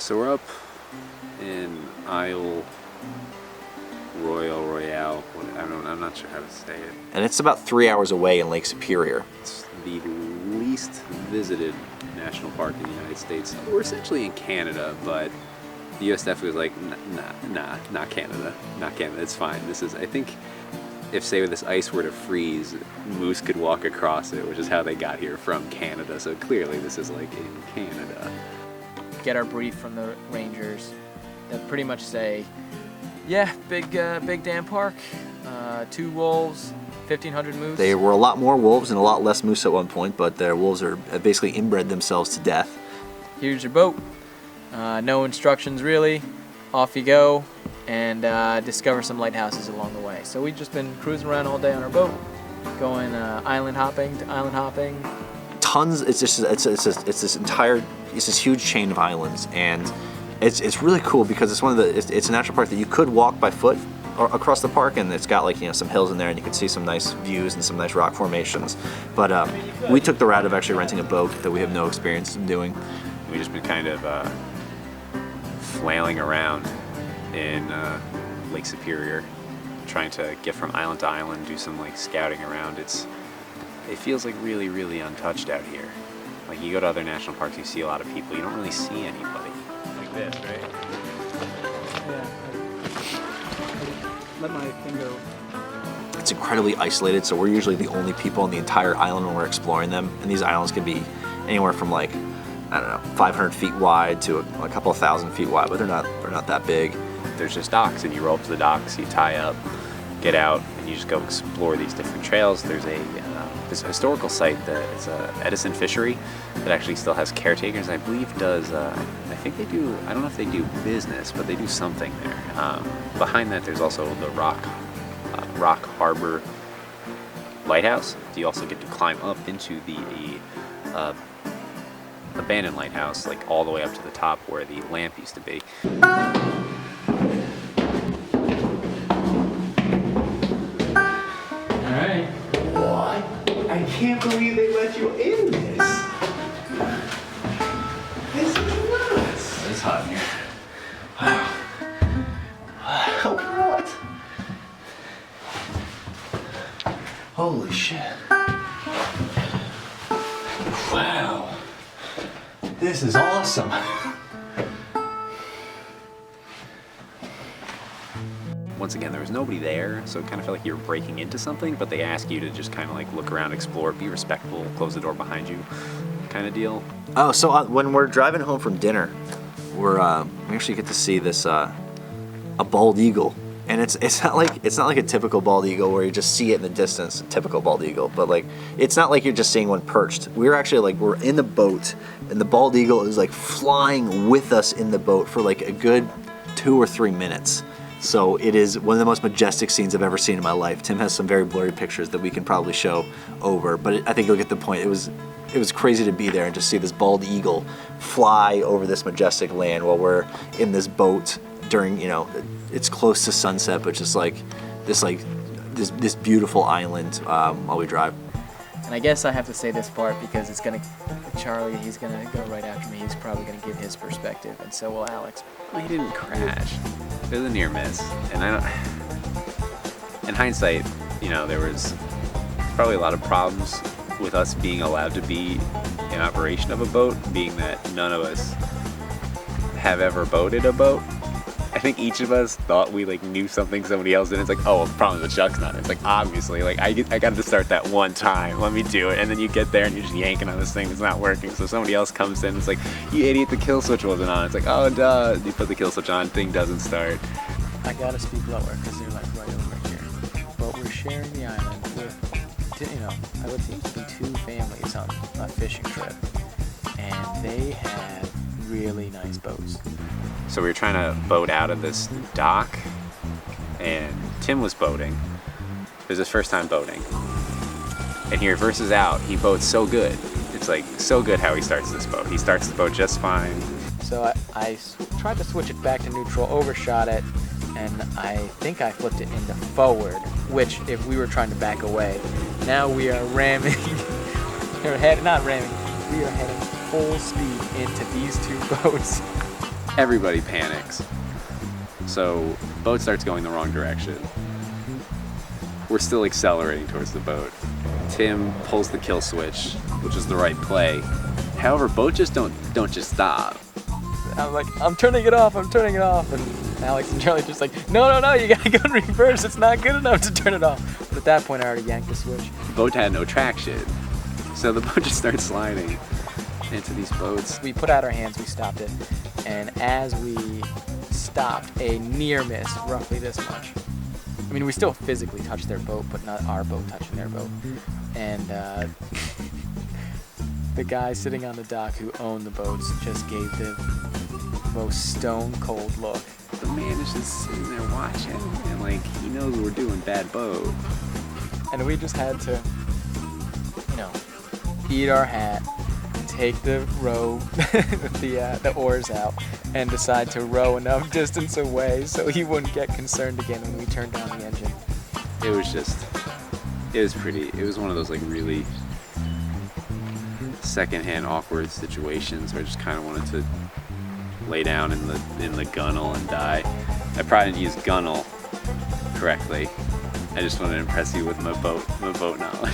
So we're up in Isle Royale. I'm not sure how to say it. And it's about 3 hours away in Lake Superior. It's the least visited national park in the United States. We're essentially in Canada, but the USF was like, nah, not Canada. It's fine. This is, I think, if say this ice were to freeze, moose could walk across it, which is how they got here from Canada. So clearly this is like in Canada. Get our brief from the rangers that pretty much say, yeah, big damn park, 2 wolves, 1,500 moose. There were a lot more wolves and a lot less moose at one point, but their wolves are basically inbred themselves to death. Here's your boat. No instructions really. Off you go, and discover some lighthouses along the way. So we've just been cruising around all day on our boat, going island hopping to island hopping. Tons. It's this huge chain of islands, and it's really cool because it's it's a national park that you could walk by foot across the park, and it's got like some hills in there, and you can see some nice views and some nice rock formations. But we took the route of actually renting a boat that we have no experience in doing. We've just been kind of flailing around in Lake Superior, trying to get from island to island, do some like scouting around. It feels like really, really untouched out here. Like you go to other national parks, you see a lot of people, you don't really see anybody. Like this, right? Yeah. Let my finger. It's incredibly isolated, so we're usually the only people on the entire island when we're exploring them. And these islands can be anywhere from like, I don't know, 500 feet wide to a couple of thousand feet wide, but they're not that big. There's just docks, and you roll up to the docks, you tie up, get out, and you just go explore these different trails. There's a historical site that it's a Edison fishery that actually still has caretakers. I believe does. I think they do. I don't know if they do business, but they do something there. Behind that, there's also the Rock Harbor Lighthouse. You also get to climb up into the abandoned lighthouse, like all the way up to the top where the lamp used to be. Alright. What? I can't believe they let you in this. This is nuts. It's hot in here. What? Holy shit. Wow. This is awesome. Once again, there was nobody there, so it kind of felt like you were breaking into something, but they ask you to just kind of like look around, explore, be respectful, close the door behind you, kind of deal. Oh, so when we're driving home from dinner, we actually get to see this a bald eagle, and it's not like a typical bald eagle where you just see it in the distance, a typical bald eagle, but like it's not like you're just seeing one perched. We're in the boat, and the bald eagle is like flying with us in the boat for like a good 2 or 3 minutes. So it is one of the most majestic scenes I've ever seen in my life. Tim has some very blurry pictures that we can probably show over, but I think you'll get the point. It was crazy to be there and just see this bald eagle fly over this majestic land while we're in this boat during, it's close to sunset, but just like this beautiful island while we drive. And I guess I have to say this part because Charlie, he's gonna go right after me. He's probably gonna give his perspective, and so will Alex. Well, he didn't crash. It was a near miss, and in hindsight, there was probably a lot of problems with us being allowed to be in operation of a boat, being that none of us have ever boated a boat. I think each of us thought we knew something somebody else did. It's like, oh, well, the problem is the Chuck's not. It's like, obviously, I got to start that one time. Let me do it. And then you get there and you're just yanking on this thing that's not working. So somebody else comes in. It's like, you idiot, the kill switch wasn't on. It's like, oh, duh. You put the kill switch on, thing doesn't start. I gotta speak lower because they're right over here. But we're sharing the island with, I would think to be 2 families on a fishing trip, and they have really nice boats. So we were trying to boat out of this dock, and Tim was boating. It was his first time boating. And he reverses out. He boats so good. It's like so good how he starts this boat. He starts the boat just fine. So I tried to switch it back to neutral, overshot it, and I think I flipped it into forward, which if we were trying to back away, now we are ramming, we are heading full speed into these 2 boats. everybody panics. So boat starts going the wrong direction. We're still accelerating towards the boat. Tim pulls the kill switch, which is the right play. However, boat just don't just stop. I'm like, I'm turning it off, and Alex and Charlie just like, no, you gotta go in reverse, it's not good enough to turn it off. But at that point, I already yanked the switch. The boat had no traction, so the boat just starts sliding into these boats. We put out our hands, we stopped it, and as we stopped, a near miss, roughly this much. I mean, we still physically touched their boat, but not our boat touching their boat. And the guy sitting on the dock who owned the boats just gave the most stone cold look. The man is just sitting there watching, and like, he knows we're doing bad boat. And we just had to, eat our hat, take the row, the oars out, and decide to row enough distance away so he wouldn't get concerned again when we turned down the engine. It was one of those like really secondhand awkward situations where I just kind of wanted to lay down in the gunnel and die. I probably didn't use gunnel correctly. I just wanted to impress you with my boat knowledge.